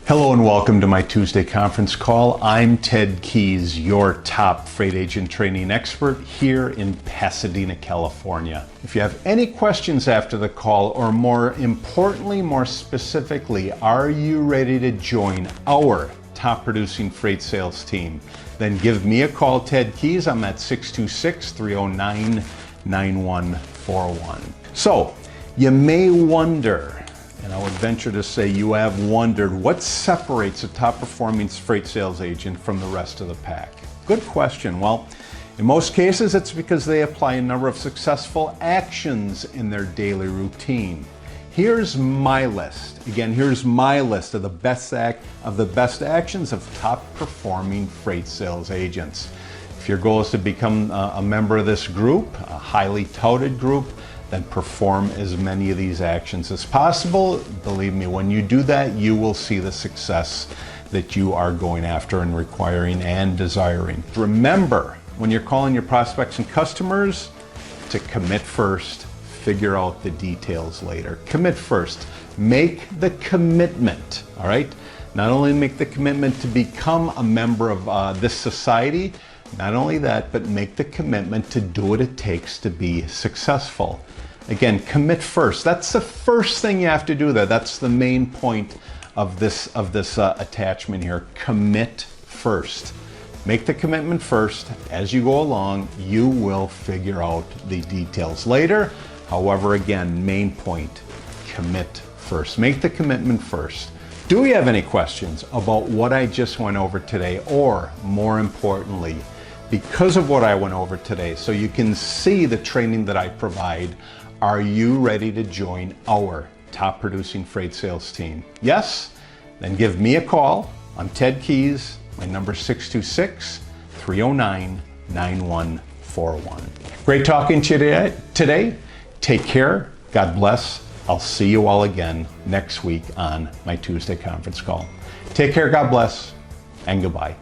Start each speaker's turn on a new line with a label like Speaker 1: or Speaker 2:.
Speaker 1: Hello and welcome to my Tuesday conference call. I'm Ted Keys, your top freight agent training expert here in Pasadena, California. If you have any questions after the call, or more importantly, more specifically, are you ready to join our top producing freight sales team? Then give me a call, Ted Keys. I'm at 626-309-9141. So you may wonder, and I would venture to say you have wondered, what separates a top performing freight sales agent from the rest of the pack? Good question. Well, in most cases, it's because they apply a number of successful actions in their daily routine. Here's my list. Again, here's my list of the best actions of top performing freight sales agents. If your goal is to become a member of this group, a highly touted group, then perform as many of these actions as possible. Believe me, when you do that, you will see the success that you are going after and requiring and desiring. Remember, when you're calling your prospects and customers, to commit first, figure out the details later. Commit first. Make the commitment, all right? Not only make the commitment to become a member of this society, not only that, but make the commitment to do what it takes to be successful. Again, commit first. That's the first thing you have to do there. That's the main point of this attachment here. Commit first. Make the commitment first. As you go along, you will figure out the details later. However, again, main point, commit first. Make the commitment first. Do you have any questions about what I just went over today, or more importantly, because of what I went over today, so you can see the training that I provide, are you ready to join our top producing freight sales team? Yes? Then give me a call. I'm Ted Keys. My number is 626-309-9141. Great talking to you today. Take care. God bless. I'll see you all again next week on my Tuesday conference call. Take care. God bless. And goodbye.